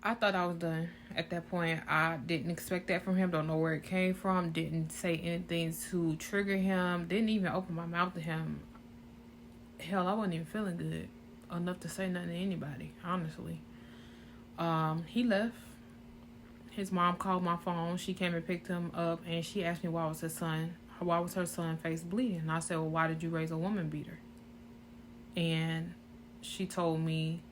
I thought I was done at that point. I didn't expect that from him. Don't know where it came from. Didn't say anything to trigger him. Didn't even open my mouth to him. Hell, I wasn't even feeling good enough to say nothing to anybody, honestly. He left. His mom called my phone. She came and picked him up, and she asked me why was her son face bleeding. And I said, well, why did you raise a woman beater? And she told me,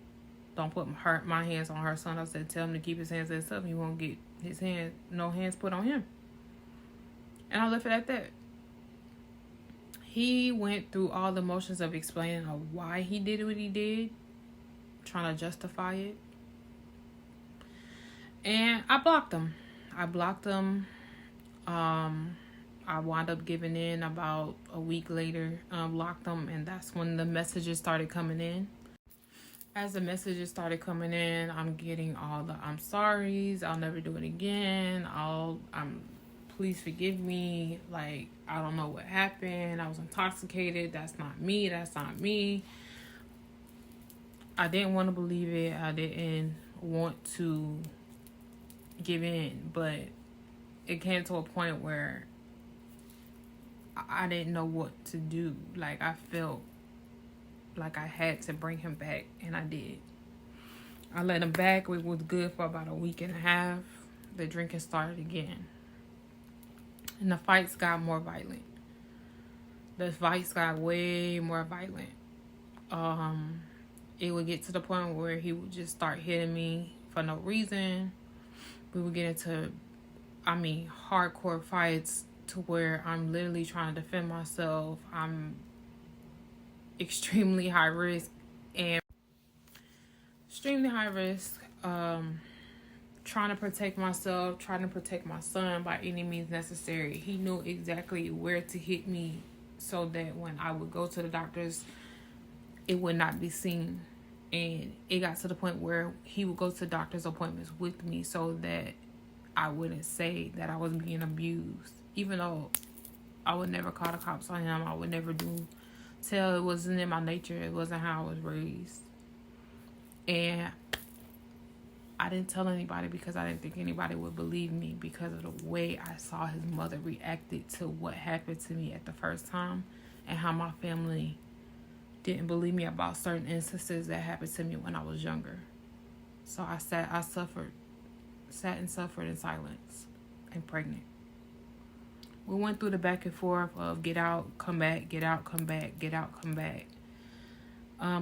don't put my hands on her son. I said, tell him to keep his hands to himself. He won't get no hands put on him. And I left it at that. He went through all the motions of explaining of why he did what he did, trying to justify it. And I blocked him. I wound up giving in about a week later, blocked him, and that's when the messages started coming in. As the messages started coming in, I'm getting all the I'm sorries, I'll never do it again, please forgive me, like, I don't know what happened, I was intoxicated, that's not me. I didn't want to believe it, I didn't want to give in, but it came to a point where I didn't know what to do. Like, I felt like I had to bring him back, and I did. I let him back. We was good for about a week and a half. The drinking started again, and the fights got more violent. The fights got way more violent. It would get to the point where he would just start hitting me for no reason. We would get into, hardcore fights to where I'm literally trying to defend myself. I'm extremely high risk, trying to protect myself, trying to protect my son by any means necessary. He knew exactly where to hit me so that when I would go to the doctors, it would not be seen. And it got to the point where he would go to doctor's appointments with me so that I wouldn't say that I was being abused. Even though I would never call the cops on him, I would never tell. It wasn't in my nature. It wasn't how I was raised. And I didn't tell anybody because I didn't think anybody would believe me because of the way I saw his mother reacted to what happened to me at the first time and how my family didn't believe me about certain instances that happened to me when I was younger. So I sat and suffered in silence and pregnant. We went through the back and forth of get out, come back, get out, come back, get out, come back.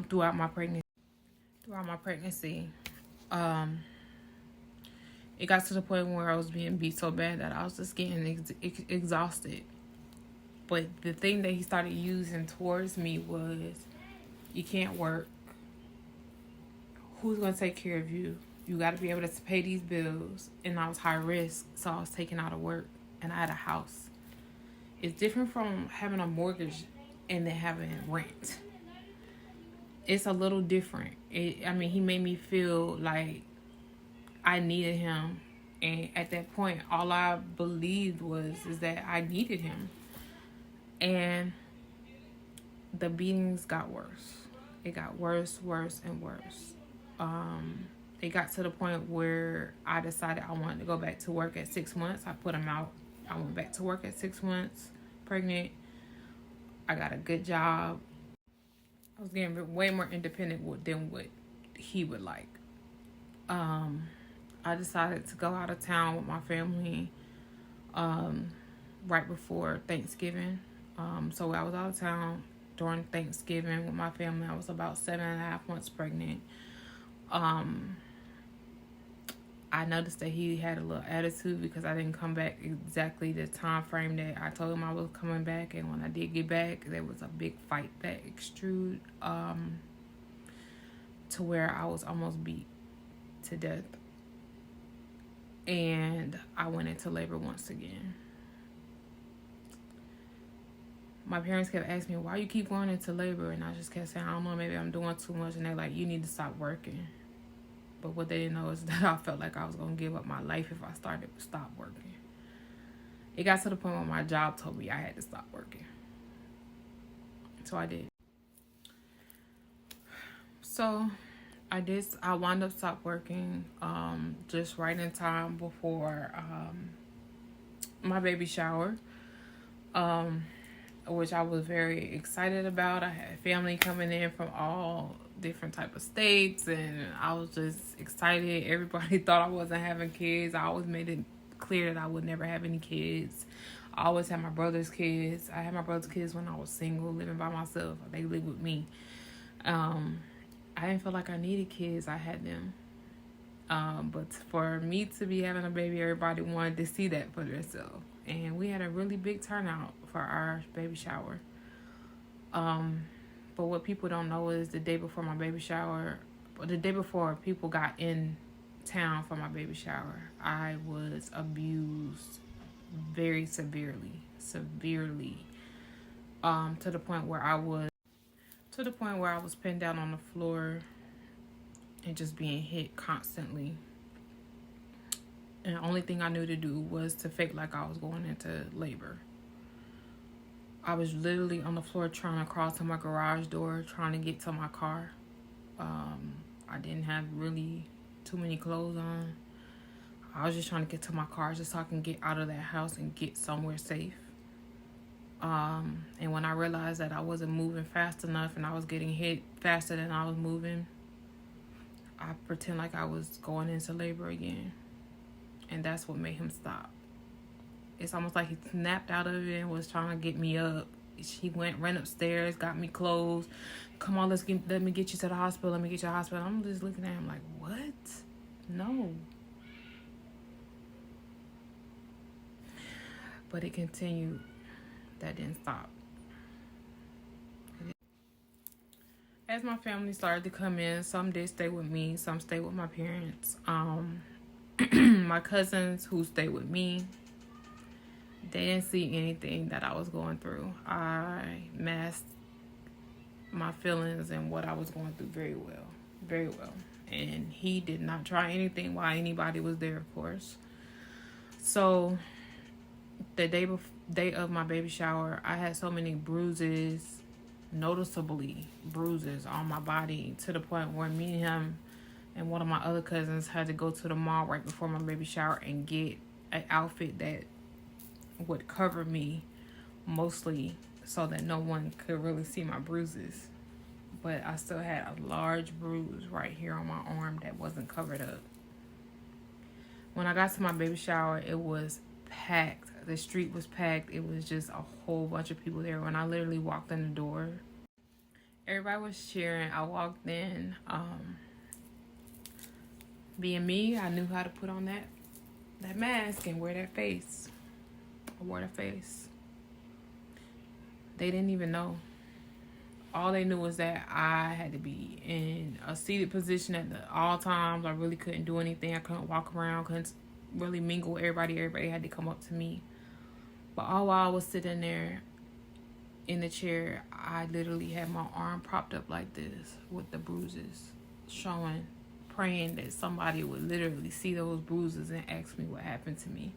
Throughout my pregnancy. It got to the point where I was being beat so bad that I was just getting exhausted. But the thing that he started using towards me was, you can't work. Who's going to take care of you? You got to be able to pay these bills. And I was high risk, so I was taken out of work. And I had a house. It's different from having a mortgage and then having rent. It's a little different. He made me feel like I needed him. And at that point, all I believed is that I needed him. And the beatings got worse. It got worse, and worse. It got to the point where I decided I wanted to go back to work at 6 months. I put him out. I went back to work at 6 months, pregnant. I got a good job. I was getting way more independent than what he would like. I decided to go out of town with my family right before Thanksgiving. So I was out of town during Thanksgiving with my family. I was about 7.5 months pregnant. I noticed that he had a little attitude because I didn't come back exactly the time frame that I told him I was coming back. And when I did get back, there was a big fight that extruded to where I was almost beat to death. And I went into labor once again. My parents kept asking me, why you keep going into labor? And I just kept saying, I don't know, maybe I'm doing too much. And they're like, you need to stop working. But what they didn't know is that I felt like I was going to give up my life if I stop working. It got to the point where my job told me I had to stop working. So I did. So I wound up stop working just right in time before my baby shower, which I was very excited about. I had family coming in from all different type of states, and I was just excited. Everybody thought I wasn't having kids. I always made it clear that I would never have any kids. I always had my brother's kids. I had my brother's kids when I was single, living by myself. They lived with me. I didn't feel like I needed kids. I had them. But for me to be having a baby, everybody wanted to see that for themselves. And we had a really big turnout for our baby shower. But what people don't know is the day before my baby shower, or the day before people got in town for my baby shower, I was abused very severely, to the point where I was pinned down on the floor and just being hit constantly. And the only thing I knew to do was to fake like I was going into labor. I was literally on the floor trying to crawl to my garage door, trying to get to my car. I didn't have really too many clothes on. I was just trying to get to my car just so I can get out of that house and get somewhere safe. And when I realized that I wasn't moving fast enough and I was getting hit faster than I was moving, I pretend like I was going into labor again. And that's what made him stop. It's almost like he snapped out of it and was trying to get me up. He ran upstairs, got me clothes. Come on, let me get you to the hospital. Let me get you to the hospital. I'm just looking at him like, what? No. But it continued. That didn't stop. As my family started to come in, some did stay with me, some stayed with my parents. My cousins who stayed with me, they didn't see anything that I was going through. I masked my feelings and what I was going through very well. And he did not try anything while anybody was there, of course. So the day of my baby shower, I had so many bruises, noticeably bruises on my body, to the point where me and him and one of my other cousins had to go to the mall right before my baby shower and get an outfit that would cover me mostly so that no one could really see my bruises. But I still had a large bruise right here on my arm that wasn't covered up. When I got to my baby shower, it was packed. The street was packed. It was just a whole bunch of people there. When I literally walked in the door, everybody was cheering. I walked in. Being me, I knew how to put on that mask and wear that face. I wore the face. They didn't even know. All they knew was that I had to be in a seated position at all times. I really couldn't do anything. I couldn't walk around, couldn't really mingle with everybody. Everybody had to come up to me. But all while I was sitting there in the chair, I literally had my arm propped up like this with the bruises showing, praying that somebody would literally see those bruises and ask me what happened to me.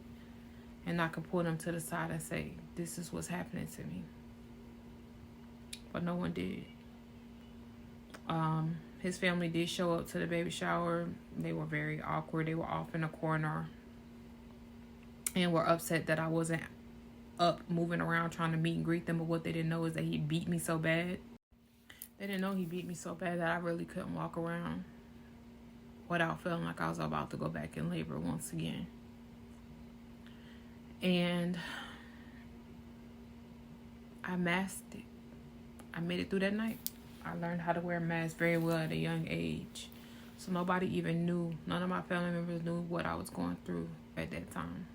And I could pull them to the side and say, this is what's happening to me. But no one did. His family did show up to the baby shower. They were very awkward. They were off in a corner and were upset that I wasn't up moving around trying to meet and greet them. But what they didn't know is that he beat me so bad. They didn't know he beat me so bad that I really couldn't walk around without feeling like I was about to go back in labor once again. And I masked it. I made it through that night. I learned how to wear a mask very well at a young age. So nobody even knew, none of my family members knew what I was going through at that time.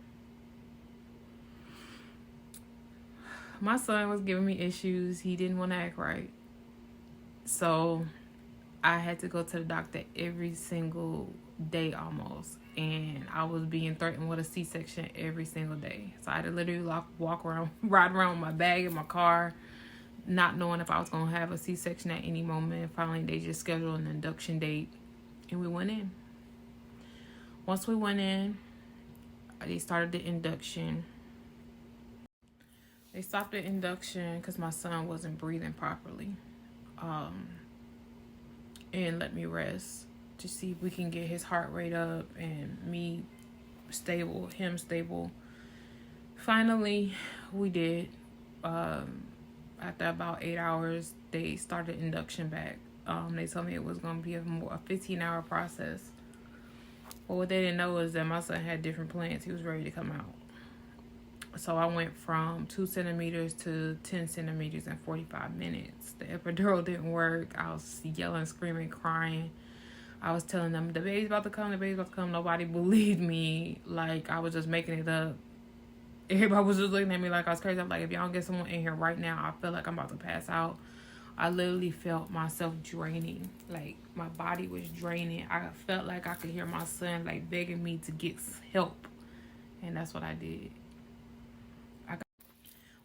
My son was giving me issues. He didn't want to act right. So I had to go to the doctor every single day almost. And I was being threatened with a C-section every single day. So I had to literally walk around, ride around with my bag in my car, not knowing if I was going to have a C-section at any moment. And finally, they just scheduled an induction date, and we went in. Once we went in, they started the induction. They stopped the induction because my son wasn't breathing properly, and let me rest. to see if we can get his heart rate up and me stable, him stable. Finally, we did. After about 8 hours, they started induction back. They told me it was going to be a 15-hour process. But what they didn't know is that my son had different plans. He was ready to come out. So I went from 2 centimeters to 10 centimeters in 45 minutes. The epidural didn't work. I was yelling, screaming, crying. I was telling them, the baby's about to come, the baby's about to come. Nobody believed me. Like, I was just making it up. Everybody was just looking at me like I was crazy. I'm like, if y'all don't get someone in here right now, I feel like I'm about to pass out. I literally felt myself draining. Like, my body was draining. I felt like I could hear my son, like, begging me to get help. And that's what I did.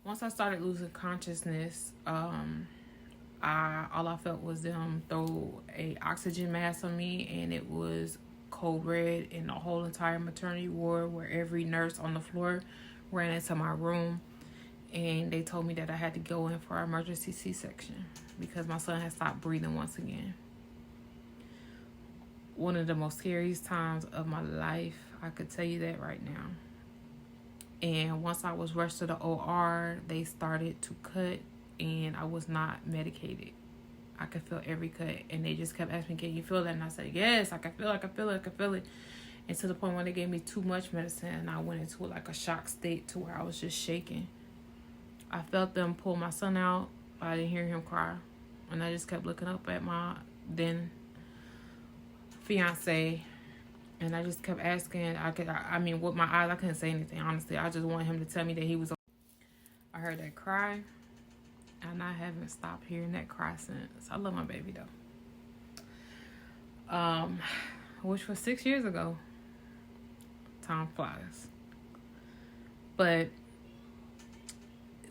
Once I started losing consciousness, all I felt was them throw a oxygen mask on me, and it was cold red in the whole entire maternity ward, where every nurse on the floor ran into my room, and they told me that I had to go in for an emergency C-section because my son had stopped breathing once again. One of the most scariest times of my life, I could tell you that right now. And once I was rushed to the OR, they started to cut, and I was not medicated. I could feel every cut, and they just kept asking me, can you feel that? And I said, yes, I can feel it, I can feel it, I can feel it. And to the point where they gave me too much medicine, and I went into like a shock state to where I was just shaking. I felt them pull my son out, but I didn't hear him cry. And I just kept looking up at my then fiance, and I just kept asking. With my eyes, I couldn't say anything, honestly. I just wanted him to tell me that he was okay. I heard that cry, and I haven't stopped hearing that cry since. I love my baby, though. Which was 6 years ago. Time flies. But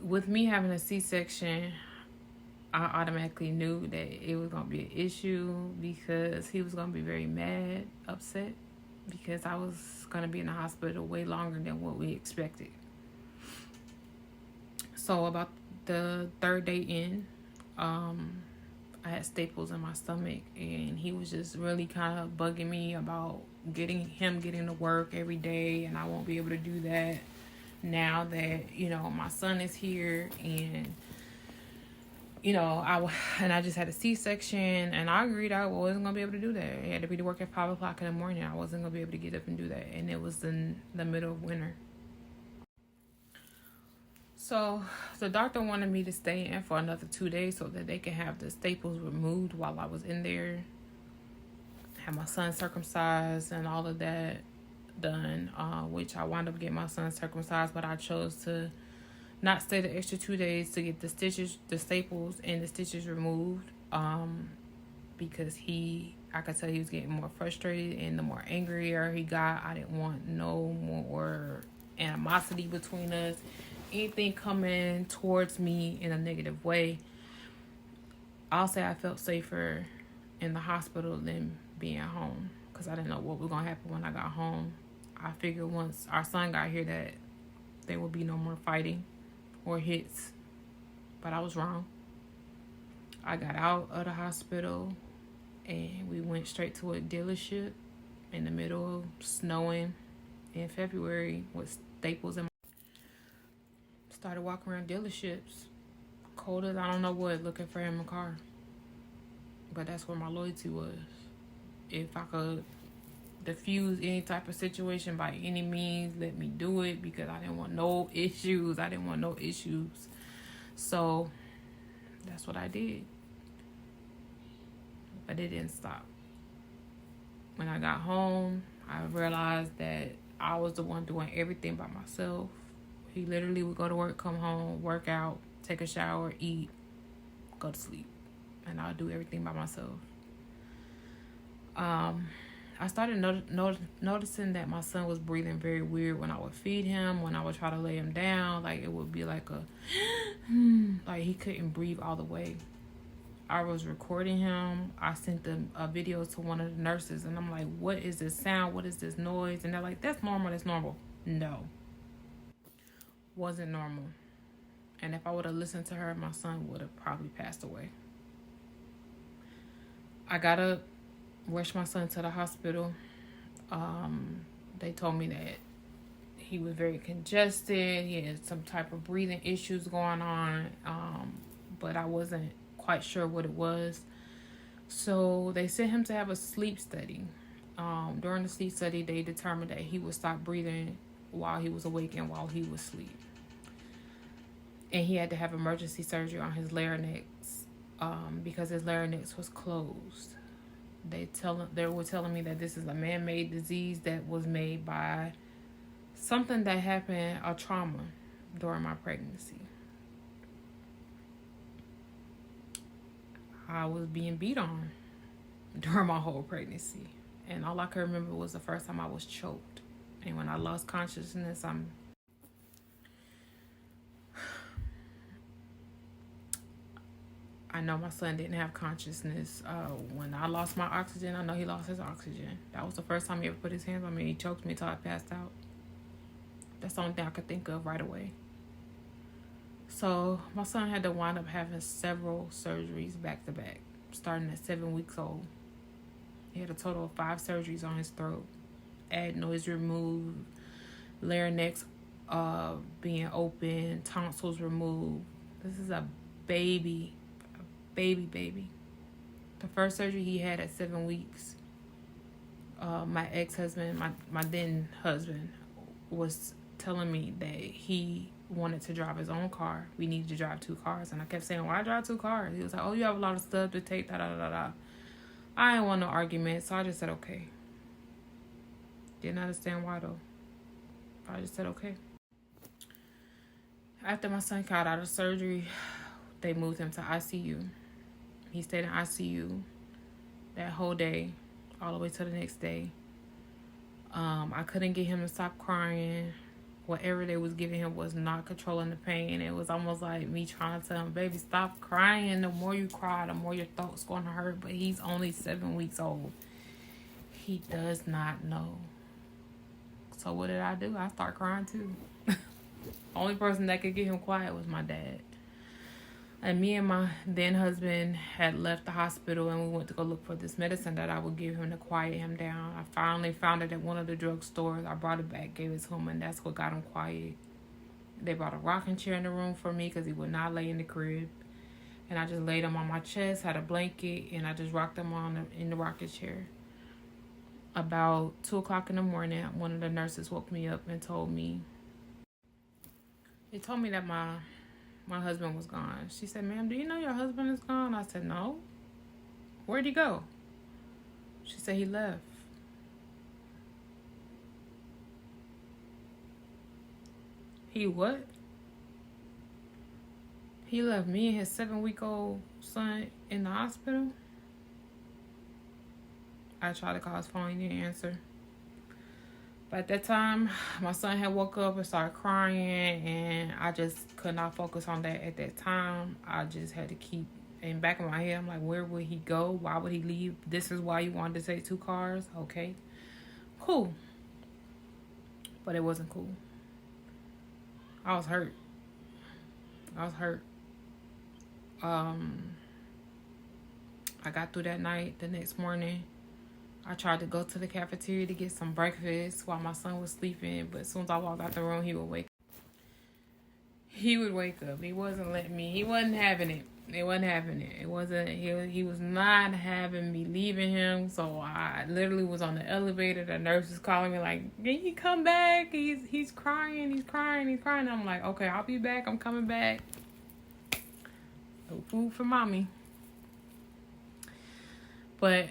with me having a C-section, I automatically knew that it was going to be an issue because he was going to be very mad, upset, because I was going to be in the hospital way longer than what we expected. So about the third day in, I had staples in my stomach, and he was just really kind of bugging me about getting to work every day, and I won't be able to do that now that, my son is here, and I just had a C-section, and I agreed I wasn't going to be able to do that. I had to be to work at 5 o'clock in the morning. I wasn't going to be able to get up and do that. And it was in the middle of winter. So the doctor wanted me to stay in for another 2 days so that they can have the staples removed while I was in there. Had my son circumcised and all of that done, which I wound up getting my son circumcised, but I chose to not stay the extra 2 days to get the staples and the stitches removed, because I could tell he was getting more frustrated, and the more angrier he got, I didn't want no more animosity between us, anything coming towards me in a negative way. I'll say I felt safer in the hospital than being home, because I didn't know what was going to happen when I got home. I figured once our son got here that there would be no more fighting or hits, but I was wrong. I got out of the hospital, and we went straight to a dealership in the middle of snowing in February with staples in my... Started walking around dealerships, cold as I don't know what, looking for him in a car. But that's where my loyalty was. If I could diffuse any type of situation by any means, let me do it, because I didn't want no issues. So that's what I did. But it didn't stop. When I got home, I realized that I was the one doing everything by myself. He literally would go to work, come home, work out, take a shower, eat, go to sleep. And I'll do everything by myself. I started noticing that my son was breathing very weird when I would feed him, when I would try to lay him down. Like, it would be like like he couldn't breathe all the way. I was recording him. I sent a video to one of the nurses, and I'm like, what is this sound? What is this noise? And they're like, that's normal. No. Wasn't normal. And if I would have listened to her, my son would have probably passed away. I got up rushed my son to the hospital. They told me that he was very congested. He had some type of breathing issues going on, but I wasn't quite sure what it was. So they sent him to have a sleep study. During the sleep study, they determined that he would stop breathing while he was awake and while he was asleep. And he had to have emergency surgery on his larynx because his larynx was closed. They were telling me that this is a man-made disease that was made by something that happened, a trauma, during my pregnancy. I was being beat on during my whole pregnancy. And all I could remember was the first time I was choked. And when I lost consciousness, I know my son didn't have consciousness. When I lost my oxygen, I know he lost his oxygen. That was the first time he ever put his hands on me. He choked me till I passed out. That's the only thing I could think of right away. So my son had to wind up having several surgeries back to back, starting at 7 weeks old. He had a total of 5 surgeries on his throat. Adenoids removed, larynx being open, tonsils removed. This is a baby. The first surgery he had at 7 weeks, my ex-husband, my then husband, was telling me that he wanted to drive his own car. We needed to drive 2 cars. And I kept saying, why drive 2 cars? He was like, oh, you have a lot of stuff to take, da-da-da-da-da. I didn't want no argument, so I just said, okay. Didn't understand why, though. I just said, okay. After my son got out of surgery, they moved him to ICU. He stayed in ICU that whole day, all the way to the next day. I couldn't get him to stop crying. Whatever they was giving him was not controlling the pain. It was almost like me trying to tell him, baby, stop crying. The more you cry, the more your throat's going to hurt. But he's only 7 weeks old. He does not know. So what did I do? I started crying too. Only person that could get him quiet was my dad. And me and my then husband had left the hospital and we went to go look for this medicine that I would give him to quiet him down. I finally found it at one of the drugstores. I brought it back, gave it to him, and that's what got him quiet. They brought a rocking chair in the room for me because he would not lay in the crib. And I just laid him on my chest, had a blanket, and I just rocked him in the rocking chair. About 2 o'clock in the morning, one of the nurses woke me up and told me that my husband was gone. She said, ma'am, do you know your husband is gone? I said, no. Where'd he go? She said, he left. He what? He left me and his 7-week-old son in the hospital? I tried to call his phone, he didn't answer. But at that time, my son had woke up and started crying, and I just could not focus on that at that time. I just had to keep in back of my head. I'm like, where would he go? Why would he leave? This is why you wanted to take 2 cars? Okay, cool. But it wasn't cool. I was hurt. I got through that night. The next morning, I tried to go to the cafeteria to get some breakfast while my son was sleeping, but as soon as I walked out the room, he would wake up. He would wake up. He wasn't letting me. He wasn't having it. He was not having me leaving him. So I literally was on the elevator. The nurse was calling me like, can you come back? He's crying. I'm like, okay, I'll be back. I'm coming back. No food for mommy. But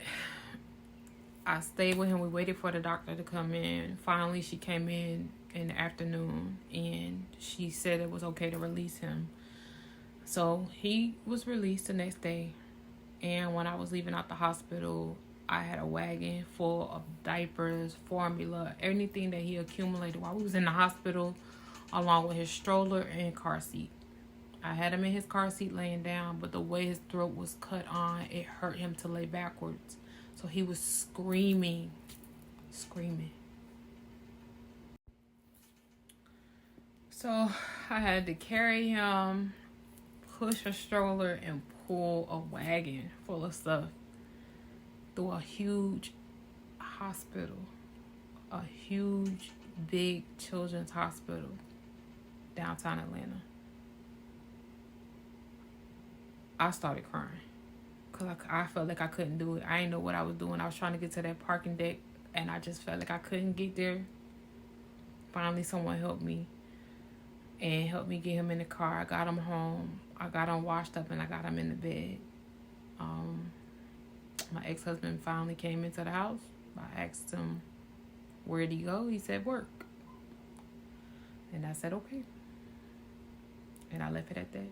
I stayed with him. We waited for the doctor to come in. Finally, she came in the afternoon, and she said it was okay to release him. So he was released the next day. And when I was leaving out the hospital, I had a wagon full of diapers, formula, anything that he accumulated while we was in the hospital, along with his stroller and car seat. I had him in his car seat laying down, but the way his throat was cut on, it hurt him to lay backwards. So he was screaming. So I had to carry him, push a stroller, and pull a wagon full of stuff through a huge hospital, a huge, big children's hospital, downtown Atlanta. I started crying because I felt like I couldn't do it. I didn't know what I was doing. I was trying to get to that parking deck, and I just felt like I couldn't get there. Finally, someone helped me and helped me get him in the car. I got him home. I got him washed up, and I got him in the bed. My ex-husband finally came into the house. I asked him, where'd he go? He said, work. And I said, okay. And I left it at that.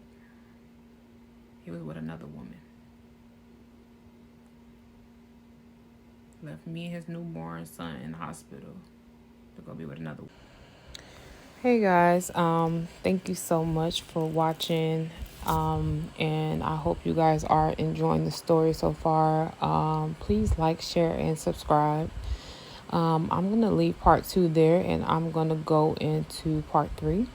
He was with another woman. Left me and his newborn son in the hospital to go be with another woman. Hey guys, thank you so much for watching. And I hope you guys are enjoying the story so far. Please like, share, and subscribe. I'm gonna leave part 2 there, and I'm gonna go into part 3.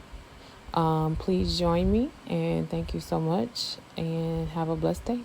Please join me, and thank you so much, and have a blessed day.